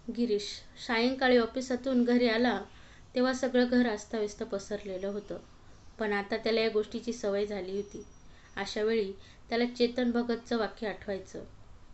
गिरीश सायंकाळी ऑफिसातून घरी आला तेव्हा सगळं घर अस्ताव्यस्त पसरलेलं होतं. पण आता त्याला या गोष्टीची सवय झाली होती. अशा वेळी त्याला चेतन भगतचं वाक्य आठवायचं.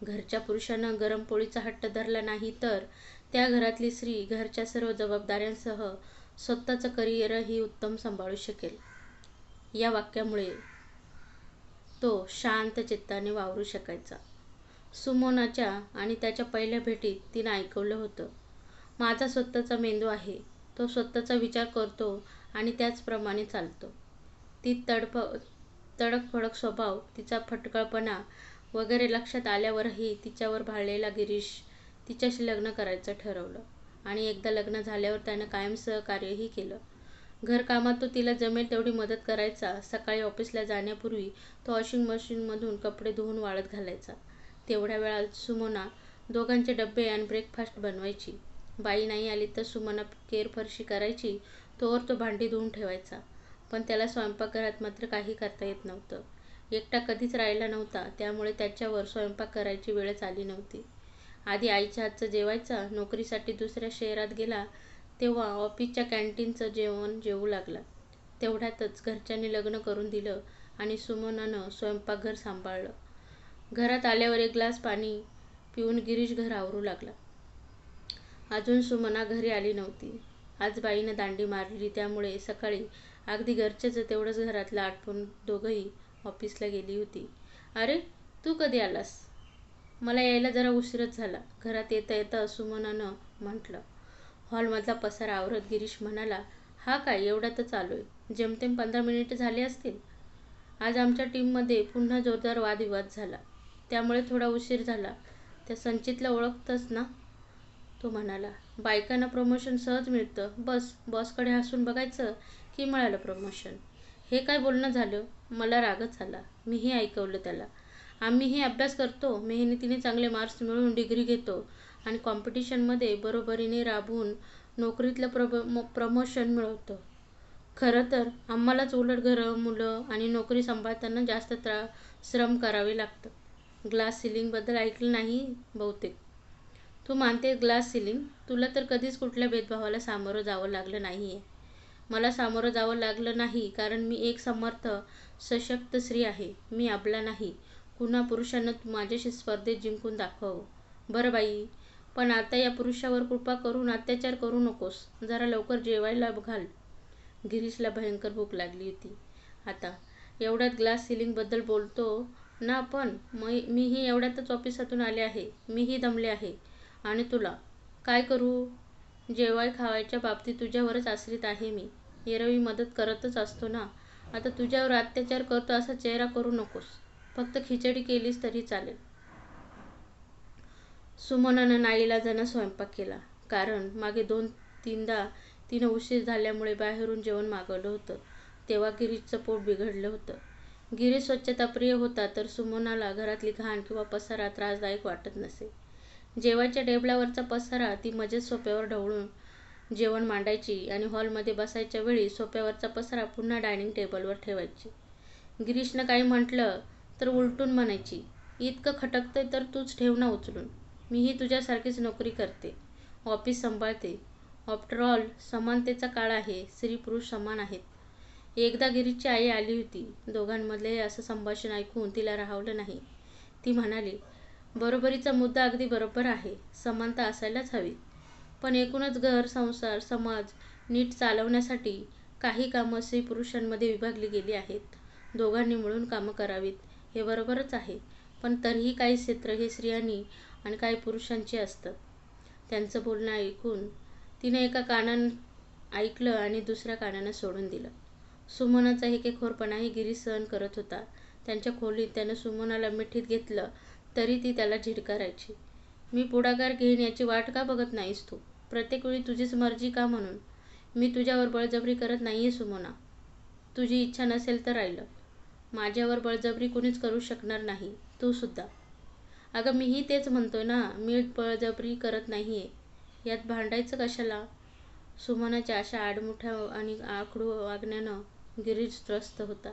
घरच्या पुरुषानं गरम पोळीचा हट्ट धरला नाही तर त्या घरातली स्त्री घरच्या सर्व जबाबदाऱ्यांसह स्वतःचं करिअरही उत्तम सांभाळू शकेल. या वाक्यामुळे तो शांत चित्ताने वावरू शकायचा. सुमोनाच्या आणि त्याच्या पहिल्या भेटीत तिनं ऐकवलं होतं, माझा स्वतःचा मेंदू आहे, तो स्वतःचा विचार करतो आणि त्याचप्रमाणे चालतो. ती तडकफडक स्वभाव, तिचा फटकळपणा वगैरे लक्षात आल्यावरही तिच्यावर भाळलेला गिरीश तिच्याशी लग्न करायचं ठरवलं आणि एकदा लग्न झाल्यावर त्यानं कायम सहकार्यही केलं. घरकामात तो तिला जमेल तेवढी मदत करायचा. सकाळी ऑफिसला जाण्यापूर्वी तो वॉशिंग मशीनमधून कपडे धुवून वाळत घालायचा. तेवढ्या वेळात सुमोना दोघांचे डबे आणि ब्रेकफास्ट बनवायची. बाई नाही आली तर सुमोना केरफरशी करायची, तोवर तो भांडी धुवून ठेवायचा. पण त्याला स्वयंपाकघरात मात्र काही करता येत नव्हतं. एकटा कधीच राहिला नव्हता, त्यामुळे त्याच्यावर स्वयंपाक करायची वेळच आली नव्हती. आधी आईच्या हातचं जेवायचा. नोकरीसाठी दुसऱ्या शहरात गेला तेव्हा ऑफिसच्या कॅन्टीनचं जेवण जेवू लागला. तेवढ्यातच घरच्यांनी लग्न करून दिलं आणि सुमोनानं स्वयंपाकघर सांभाळलं. घरात आल्यावर एक ग्लास पाणी पिऊन गिरीश घर आवरू लागला. अजून सुमना घरी आली नव्हती. आज बाईनं दांडी मारली, त्यामुळे सकाळी अगदी घरच्याचं तेवढंच घरातलं आटपून दोघंही ऑफिसला गेली होती. अरे, तू कधी आलास? मला यायला जरा उशीरच झाला, घरात येता येता सुमनानं म्हटलं. हॉलमधला पसारा आवरत गिरीश म्हणाला, हा काय, एवढ्यातच आलोय. जेमतेम 15 मिनिटं झाली असतील. आज आमच्या टीममध्ये पुन्हा जोरदार वादविवाद झाला, त्यामुळे थोडा उशीर झाला. त्या संचितला ओळखतंस ना? तो म्हणाला. बायकांना प्रमोशन सहज मिळतं, बस बॉसकडे हसून बघायचं की मिळालं प्रमोशन. हे काय बोलणं झालं? मला रागच आला. मीही ऐकवलं त्याला. आम्हीही अभ्यास करतो, मेहनतीने चांगले मार्क्स मिळवून डिग्री घेतो आणि कॉम्पिटिशनमध्ये बरोबरीने राबवून नोकरीतलं प्रमोशन मिळवतो. खरं तर आम्हालाच उलट घरं, मुलं आणि नोकरी सांभाळताना जास्त श्रम करावे लागतात. ग्लास सिलिंगबद्दल ऐकलं नाही बहुतेक. तू मानतेस ग्लास सिलिंग? तुला तर कधीच कुठल्या भेदभावाला सामोरं जावं लागलं नाहीये. मला सामोरं जावं लागलं नाही कारण मी एक समर्थ, सशक्त स्त्री आहे. मी अबला नाही. कुणा पुरुषानं माझ्याशी स्पर्धेत जिंकून दाखवावं. बरं बाई, पण आता या पुरुषावर कृपा करून अत्याचार करू नकोस. जरा लवकर जेवायला घाल. गिरीशला भयंकर भूक लागली होती. आता एवढ्यात ग्लास सिलिंगबद्दल बोलतो ना आपण? मीही एवढ्यातच ऑफिसातून आले आहे. मीही दमले आहे. आणि तुला काय करू? जेवाय खावायच्या बाबतीत तुझ्यावरच आश्रित आहे मी. एरवी मदत करतच असतो ना. आता तुझ्यावर अत्याचार करतो असा चेहरा करू नकोस. फक्त खिचडी केलीस तरी चालेल. सुमनानं नाईलाजानं स्वयंपाक केला, कारण मागे 2-3दा तिनं उशीर झाल्यामुळे बाहेरून जेवण मागवलं होतं. तेव्हा गिरीशचं पोट बिघडलं होतं. गिरीश स्वच्छताप्रिय होता, तर सुमनाला घरातली घाण किंवा पसारा त्रासदायक वाटत नसे. जेवायच्या टेबलावरचा पसारा ती मजेत सोफ्यावर ढवळून जेवण मांडायची आणि हॉलमध्ये बसायच्या वेळी सोफ्यावरचा पसारा पुन्हा डायनिंग टेबलवर ठेवायची. गिरीशनं काही म्हटलं तर उलटून म्हणायची, इतकं खटकतंय तर तूच ठेव ना उचलून. मीही तुझ्यासारखीच नोकरी करते, ऑफिस सांभाळते. आफ्टर ऑल समानतेचा काळ आहे, स्त्री पुरुष समान आहेत. एकदा गिरीशची आई आली होती. दोघांमधले असं संभाषण ऐकून तिला राहावलं नाही. ती म्हणाली, बरोबरीचा मुद्दा अगदी बरोबर आहे. समानता असायलाच हवी. पण एकूणच घर, संसार, समाज नीट चालवण्यासाठी काही कामं स्त्री पुरुषांमध्ये विभागली गेली आहेत. दोघांनी मिळून कामं करावीत, हे बरोबरच आहे. पण तरीही काही क्षेत्र हे स्त्रियांनी आणि काही पुरुषांची असतात. त्यांचं बोलणं ऐकून तिने एका कानानं ऐकलं आणि दुसऱ्या कानानं सोडून दिलं. सुमनाचा हेकेखोरपणाही गिरीश सहन करत होता. त्यांच्या खोलीत त्यानं सुमनाला मिठीत घेतलं तरी ती त्याला झिडकारायची. मी पुढाकार घेईन याची वाट का बघत नाहीस तू? प्रत्येक वेळी तुझीच मर्जी का म्हणून? मी तुझ्यावर बळजबरी करत नाहीये सुमना. तुझी इच्छा नसेल तर राहिलं. माझ्यावर बळजबरी कुणीच करू शकणार नाही, तू सुद्धा. अगं मीही तेच म्हणतोय ना, मी बळजबरी करत नाहीये. यात भांडायचं कशाला? सुमनाच्या अशा आडमुठ्या आणि आखडू वागण्यानं गिरीश त्रस्त होता.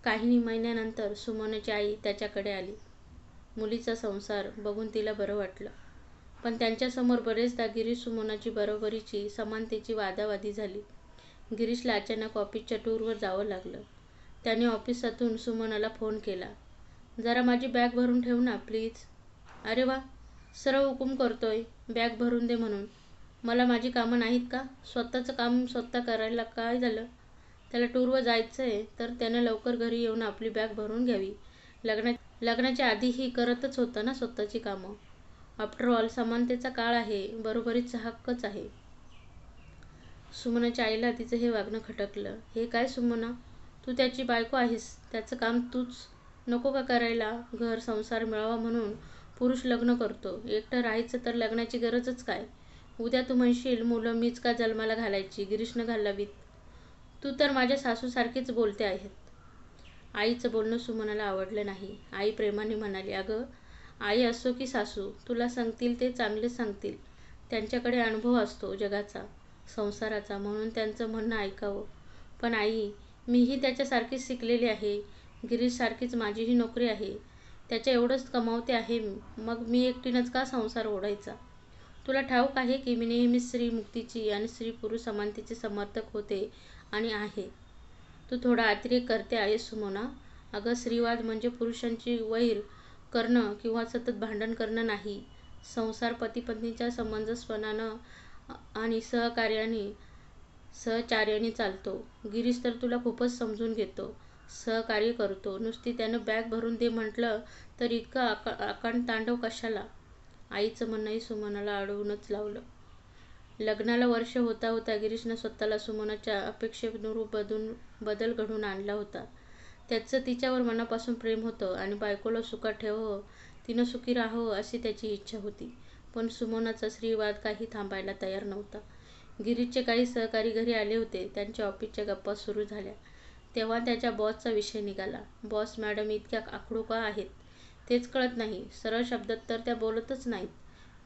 काही महिन्यानंतर सुमनाची आई त्याच्याकडे आली. मुलीचा संसार बघून तिला बरं वाटलं. पण त्यांच्यासमोर बरेचदा गिरीश सुमनाची बरोबरीची समानतेची वादावादी झाली. गिरीशला अचानक ऑफिसच्या टूरवर जावं लागलं. त्याने ऑफिसातून सुमनाला फोन केला. जरा माझी बॅग भरून ठेव ना प्लीज. अरे वा, सरळ हुकूम करतोय बॅग भरून दे म्हणून. मला माझी कामं नाहीत का? स्वतःचं काम स्वतः करायला काय झालं? त्याला टूरवर जायचंय तर त्यानं लवकर घरी येऊन आपली बॅग भरून घ्यावी. लग्नाच्या आधीही करतच होतं ना स्वतःची कामं. आफ्टर ऑल समानतेचा काळ आहे, बरोबरीचा हक्कच आहे. सुमनाच्या आईला तिचं हे वागणं खटकलं. हे काय सुमना, तू त्याची बायको आहेस, त्याचं काम तूच नको का करायला? घर संसार मिळावा म्हणून पुरुष लग्न करतो. एकटं राहायचं तर लग्नाची गरजच काय? उद्या तू म्हणशील मुलं मीच का जन्माला घालायची, गिरीशनं घालावीत. तू तर माझ्या सासूसारखीच बोलते आहेत. आईचं बोलणं सुमनाला आवडलं नाही. आई प्रेमाने म्हणाली, अगं आई असो की सासू, तुला सांगतील ते चांगलेच सांगतील. त्यांच्याकडे अनुभव असतो जगाचा, संसाराचा, म्हणून त्यांचं म्हणणं ऐकावं. पण आई, मीही त्याच्यासारखीच शिकलेली आहे. गिरीशसारखीच माझीही नोकरी आहे. त्याच्या एवढंच कमावते आहे. मग मी एकटीनंच का संसार ओढायचा? तुला ठाऊक आहे की मी नेहमीच स्त्री मुक्तीची आणि स्त्री पुरुष समानतेचे समर्थक होते आणि आहे. तू थोडा अतिरेक करते आहेस सुमना. अगं स्त्रीवाद म्हणजे पुरुषांची वैर करणं किंवा सतत भांडण करणं नाही. संसार पती-पत्नीच्या समंजसपणानं आणि सहचार्याने चालतो. गिरीश तर तुला खूपच समजून घेतो, सहकार्य करतो. नुसती त्यानं बॅग भरून दे म्हटलं तर इतकं आकांडतांडव कशाला? आईचं म्हणणंही सुमनाला अडवूनच लावलं. लग्नाला वर्ष होता होता गिरीशनं स्वतःला सुमनाच्या अपेक्षेनुरूप बदल घडवून आणला होता. त्याचं तिच्यावर मनापासून प्रेम होतं आणि बायकोला सुखात ठेवावं, तिनं सुखी राहावं अशी त्याची इच्छा होती. पण सुमनाचा स्त्रीवाद काही थांबायला तयार नव्हता. गिरीशचे काही सहकारी घरी आले होते. त्यांच्या ऑफिसच्या गप्पा सुरू झाल्या. तेव्हा त्याच्या बॉसचा विषय निघाला. बॉस मॅडम इतक्या आखडू का आहेत तेच कळत नाही. सरळ शब्दात तर त्या बोलतच नाहीत.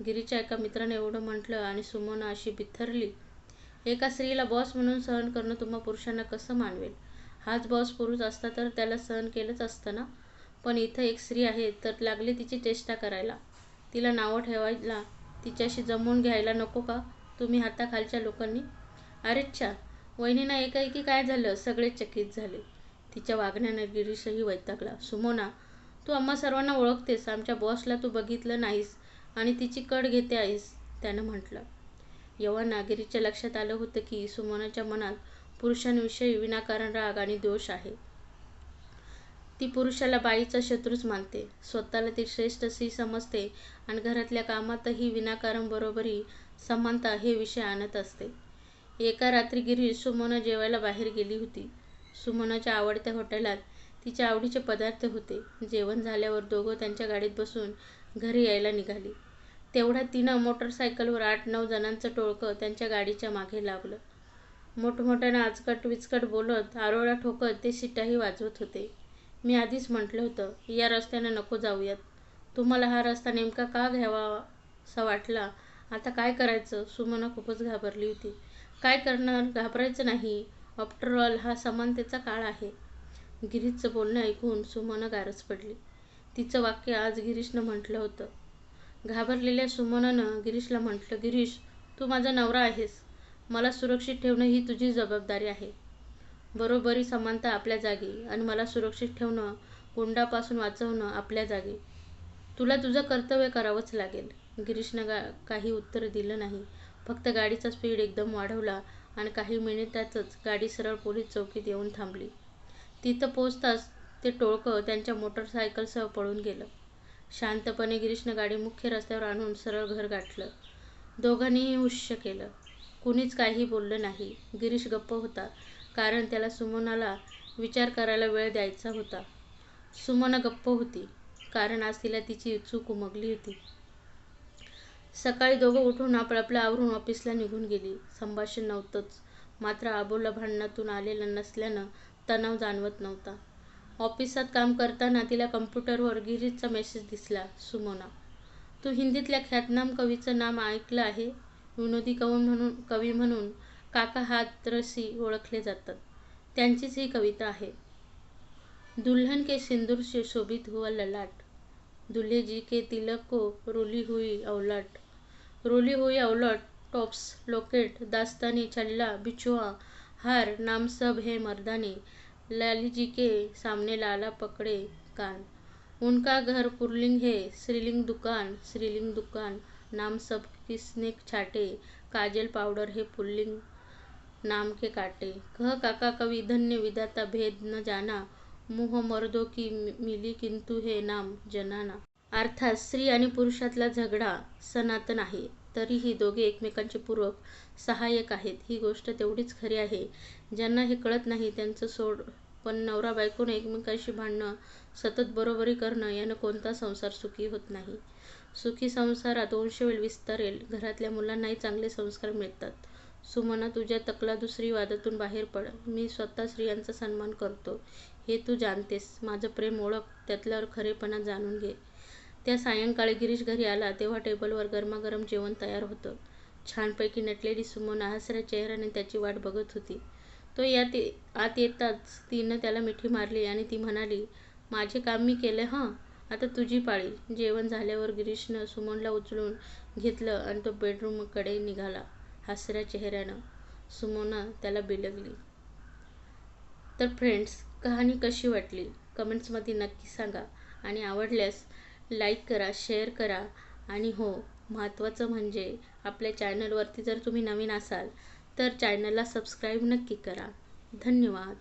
गिरीशच्या एका मित्राने एवढं म्हटलं आणि सुमना अशी बिथरली. एका स्त्रीला बॉस म्हणून सहन करणं तुम्हा पुरुषांना कसं मानवेल? हाच बॉस पुरुष असता तर त्याला सहन केलंच असतं ना. पण इथं एक स्त्री आहे तर लागली तिची चेष्टा करायला, तिला नावं ठेवायला, तिच्याशी जमवून घ्यायला नको का तुम्ही हाताखालच्या लोकांनी? अरेच्छा, वहिनींना एकाएकी काय झालं? सगळे चकित झाले. तिच्या वागण्यानं गिरीशही वैतागला. सुमना, तू आम्हा सर्वांना ओळखतेस, आमच्या बॉसला तू बघितलं नाहीस आणि तिची कड घेते आहेस, त्यानं म्हटलं. एव्हा गिरीशच्या लक्षात आलं होतं की सुमनाच्या मनात पुरुषांविषयी विनाकारण राग आणि द्वेष आहे. ती पुरुषाला बाईचा शत्रूच मानते, स्वतःला ती श्रेष्ठ स्त्री समजते आणि घरातल्या कामातही विनाकारण बरोबरी, समानता हे विषय आणत असते. एका रात्री गिरीश सुमना जेवायला बाहेर गेली होती. सुमनाच्या आवडत्या हॉटेलात तिच्या आवडीचे पदार्थ होते. जेवण झाल्यावर दोघं त्यांच्या गाडीत बसून घरी यायला निघाली. तेवढ्यात तिनं मोटरसायकलवर 8-9 जणांचं टोळकं त्यांच्या गाडीच्या मागे लावलं. मोठमोठ्यानं आचकट विचकट बोलत, आरोळ्या ठोकत ते शिट्ट्याही वाजवत होते. मी आधीच म्हटलं होतं, या रस्त्यानं नको जाऊयात. तुम्हाला हा रस्ता नेमका का घ्यावासा वाटला? आता काय करायचं? सुमना खूपच घाबरली होती. काय करणार? घाबरायचं नाही. आफ्टर ऑल हा समानतेचा काळ आहे. गिरीशचं बोलणं ऐकून सुमना गारच पडली. तिचं वाक्य आज गिरीशनं म्हटलं होतं. घाबरलेल्या सुमनानं गिरीशला म्हटलं, गिरीश, तू माझा नवरा आहेस. मला सुरक्षित ठेवणं ही तुझी जबाबदारी आहे. बरोबरी, समानता आपल्या जागी आणि मला सुरक्षित ठेवणं, गुंडापासून वाचवणं आपल्या जागी. तुला तुझं कर्तव्य करावंच लागेल. गिरीशनं काही उत्तर दिलं नाही. फक्त गाडीचा स्पीड एकदम वाढवला आणि काही मिनिटातच गाडी सरळ पोलीस चौकीत येऊन थांबली. तिथं पोहोचताच ते टोळकं त्यांच्या मोटरसायकलसह पळून गेलं. शांतपणे गिरीशनं गाडी मुख्य रस्त्यावर आणून सरळ घर गाठलं. दोघांनीही हुश्य केलं. कुणीच काही बोललं नाही. गिरीश गप्प होता, कारण त्याला सुमनाला विचार करायला वेळ द्यायचा होता. सुमना गप्प होती, कारण आज तिला तिची चूक उमगली होती. सकाळी दोघं उठून आपलं आवरून ऑफिसला निघून गेली. संभाषण नव्हतंच, मात्र अबोला भांडणातून आलेलं नसल्यानं तणाव जाणवत नव्हता. ऑफिसात काम करताना तिला कम्प्युटरवर गिरीशचा मेसेज दिसला. सुमना, तू हिंदीतल्या ख्यातनाम कवीचं नाव ऐकलं आहे? विनोदी कवी म्हणून काका हाथरसी ओळखले जातात. त्यांचीच ही कविता आहे. दुल्हन के सिंदूर से शोभित हुआ ललाट, दूल्हे जी के तिलक को रुली हुई औलाट, रोली हुई औलट, टॉप्स, लॉकेट, दास्तानी, छल्ला, बिछुआ, हार, नाम सब है मर्दानी, लाली जी के सामने लाला पकड़े कान। उनका घर पुरलिंग है, श्रीलिंग दुकान, नाम सब किसने छाटे, काजल पाउडर है पुल्लिंग नाम के काटे। कह काका कवि धन्य विधाता भेद न जाना, मुह मर्दों की मिली किंतु है नाम जनाना। अर्थात स्त्री आणि पुरुषातला झगडा सनातन आहे, तरीही दोघे एकमेकांचे पूरक सहाय्यक आहेत. ही गोष्ट तेवढीच खरी आहे. ज्यांना हे कळत नाही त्यांचं सोड, पण नवरा बायकोने एकमेकांशी भांडणं, सतत बरोबरी करणं यानं कोणता संसार सुखी होत नाही. सुखी संसारात वंशवेल विस्तारेल, घरातल्या मुलांनाही चांगले संस्कार मिळतात. सुमना, तुझ्या तकला दुसरी वादातून बाहेर पड. मी स्वतः स्त्रियांचा सन्मान करतो हे तू जाणतेस. माझं प्रेम ओळख, त्यातला खरेपणा जाणून घे. त्या सायंकाळी गिरीश घरी आला तेव्हा टेबलवर गरमागरम जेवण तयार होतं. छानपैकी नटलेली सुमना हसऱ्या चेहऱ्याने त्याची वाट बघत होती. तो आत येताच तिनं त्याला मिठी मारली आणि ती म्हणाली, माझे काम मी केले हं, आता तुझी पाळी. जेवण झाल्यावर गिरीशनं सुमनला उचलून घेतलं आणि तो बेडरूमकडे निघाला हसऱ्या चेहऱ्यानं. सुमना त्याला बिलगली. तर फ्रेंड्स, कहाणी कशी वाटली कमेंट्समध्ये नक्की सांगा आणि आवडल्यास लाईक करा, शेअर करा आणि हो, महत्त्वाचं म्हणजे आपल्या चॅनलवरती जर तुम्ही नवीन असाल तर चॅनलला सबस्क्राईब नक्की करा. धन्यवाद.